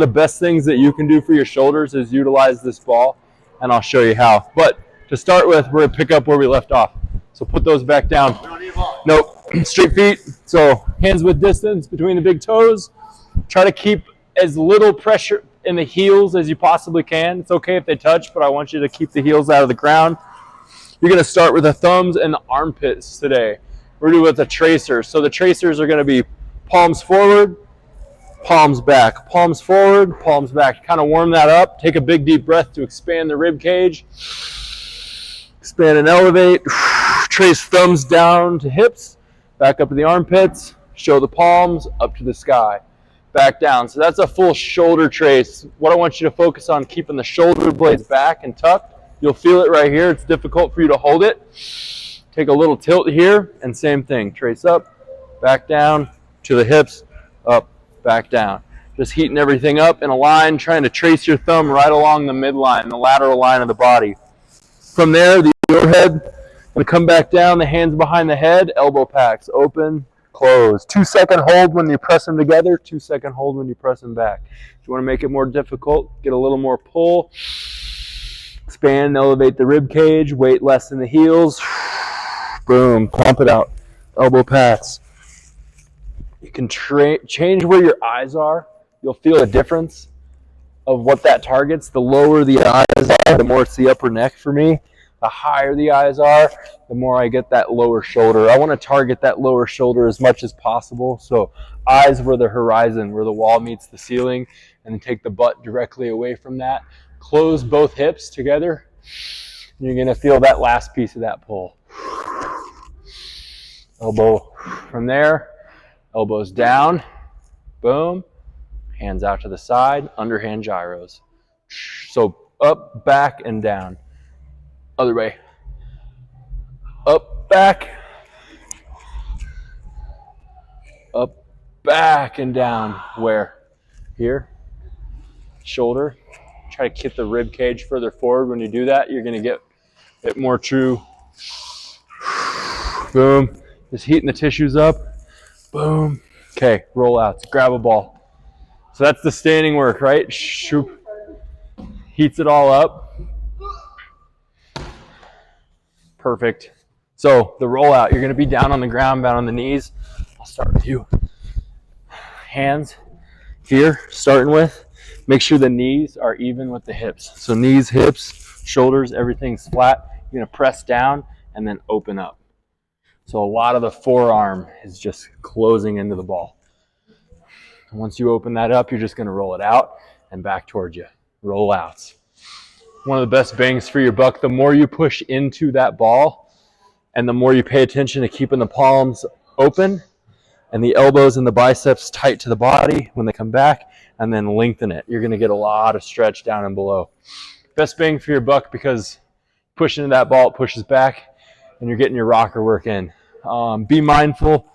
The best things that you can do for your shoulders is utilize this ball, and I'll show you how. But to start with, we're going to pick up where we left off. So put those back down. Nope. Straight feet. So hands with distance between the big toes. Try to keep as little pressure in the heels as you possibly can. It's okay if they touch, but I want you to keep the heels out of the ground. You're going to start with the thumbs and the armpits today. We're doing with a tracer. So the tracers are going to be palms forward, palms back, palms forward, palms back. Kind of warm that up. Take a big deep breath to expand the rib cage. Expand and elevate. Trace thumbs down to hips, back up to the armpits. Show the palms up to the sky. Back down. So that's a full shoulder trace. What I want you to focus on, keeping the shoulder blades back and tucked. You'll feel it right here. It's difficult for you to hold it. Take a little tilt here, and same thing. Trace up, back down to the hips, up, back down. Just heating everything up in a line, trying to trace your thumb right along the midline, the lateral line of the body. From there, the overhead, going to come back down, the hands behind the head, elbow packs, open, close. 2-second hold when you press them together, 2-second hold when you press them back. If you want to make it more difficult, get a little more pull. Expand, elevate the rib cage, weight less in the heels. Boom, pump it out. Elbow packs. You can change where your eyes are. You'll feel a difference of what that targets. The lower the eyes are, the more it's the upper neck for me. The higher the eyes are, the more I get that lower shoulder. I want to target that lower shoulder as much as possible. So eyes where the horizon, where the wall meets the ceiling, and then take the butt directly away from that. Close both hips together. And you're going to feel that last piece of that pull. Elbow from there. Elbows down. Boom. Hands out to the side. Underhand gyros. So up, back, and down. Other way. Up, back. Up, back, and down. Where? Here. Shoulder. Try to get the rib cage further forward. When you do that, you're going to get it more true. Boom. Just heating the tissues up. Boom. Okay, roll outs. Grab a ball. So that's the standing work, right? Shoop. Heats it all up. Perfect. So the rollout, you're going to be down on the ground, down on the knees. I'll start with you. Hands here, starting with. Make sure the knees are even with the hips. So knees, hips, shoulders, everything's flat. You're going to press down and then open up. So a lot of the forearm is just closing into the ball. Once you open that up, you're just going to roll it out and back towards you. Roll outs. One of the best bangs for your buck, the more you push into that ball and the more you pay attention to keeping the palms open and the elbows and the biceps tight to the body when they come back, and then lengthen it. You're going to get a lot of stretch down and below. Best bang for your buck because pushing into that ball, it pushes back and you're getting your rocker work in. Be mindful.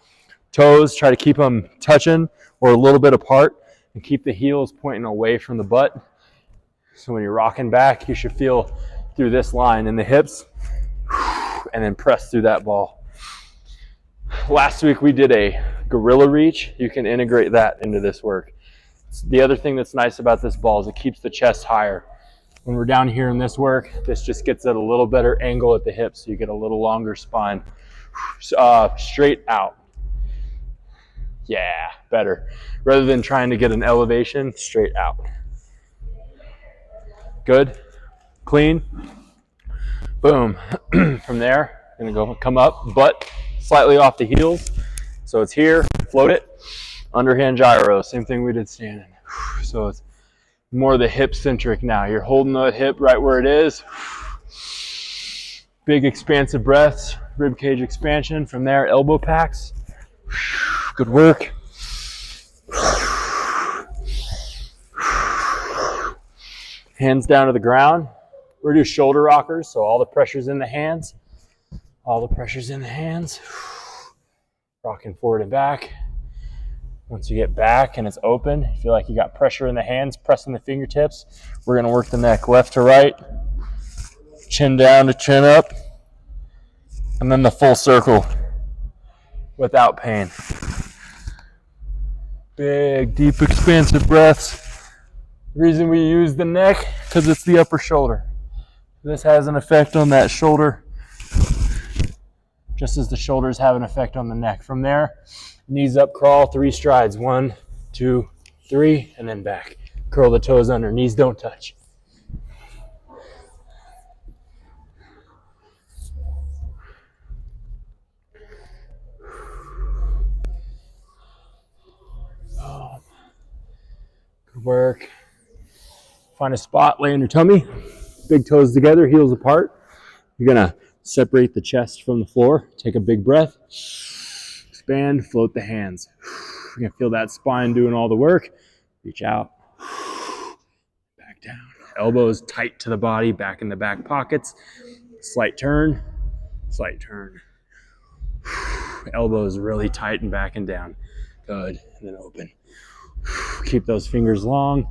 Toes, try to keep them touching or a little bit apart and keep the heels pointing away from the butt. So when you're rocking back, you should feel through this line in the hips and then press through that ball. Last week we did a gorilla reach. You can integrate that into this work. The other thing that's nice about this ball is it keeps the chest higher. When we're down here in this work, this just gets at a little better angle at the hips, so you get a little longer spine. Straight out. Yeah, better. Rather than trying to get an elevation, straight out. Good. Clean. Boom. From there, I'm going to come up, butt slightly off the heels. So it's here, float it. Underhand gyro, same thing we did standing. So it's more the hip centric now. You're holding the hip right where it is. Big expansive breaths, rib cage expansion. From there, elbow packs. Good work. Hands down to the ground. We're going to do shoulder rockers, so all the pressure's in the hands. All the pressure's in the hands. Rocking forward and back. Once you get back and it's open, you feel like you got pressure in the hands, pressing the fingertips. We're going to work the neck left to right, chin down to chin up, and then the full circle without pain. Big, deep, expansive breaths. The reason we use the neck, because it's the upper shoulder. This has an effect on that shoulder, just as the shoulders have an effect on the neck. From there, knees up, crawl 3 strides. 1, 2, 3, and then back. Curl the toes under, knees don't touch. Good work. Find a spot, lay on your tummy, big toes together, heels apart. You're gonna separate the chest from the floor. Take a big breath. Expand, float the hands. You're gonna feel that spine doing all the work. Reach out, back down. Elbows tight to the body, back in the back pockets. Slight turn, slight turn. Elbows really tight and back and down. Good, and then open. Keep those fingers long.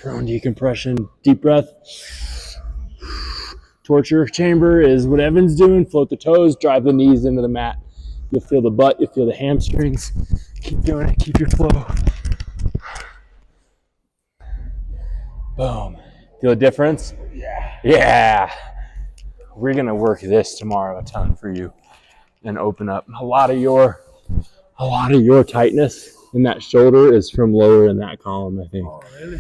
Prone decompression, deep breath. Torture chamber is what Evan's doing. Float the toes, drive the knees into the mat. You'll feel the butt, you'll feel the hamstrings. Keep doing it, keep your flow. Boom. Feel a difference? Yeah. Yeah. We're gonna work this tomorrow a ton for you and open up. A lot of your tightness in that shoulder is from lower in that column, I think. Oh, really?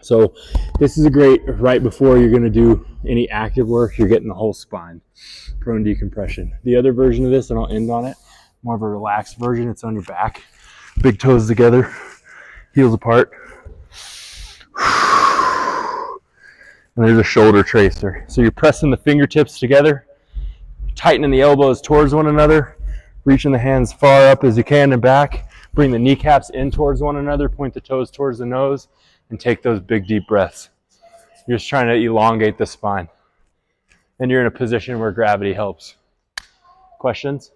So this is a great, right before you're going to do any active work, you're getting the whole spine. Prone decompression. The other version of this, and I'll end on it, more of a relaxed version, it's on your back. Big toes together, heels apart. And there's a shoulder tracer. So you're pressing the fingertips together, tightening the elbows towards one another, reaching the hands far up as you can and back. Bring the kneecaps in towards one another, point the toes towards the nose, and take those big deep breaths. You're just trying to elongate the spine. And you're in a position where gravity helps. Questions?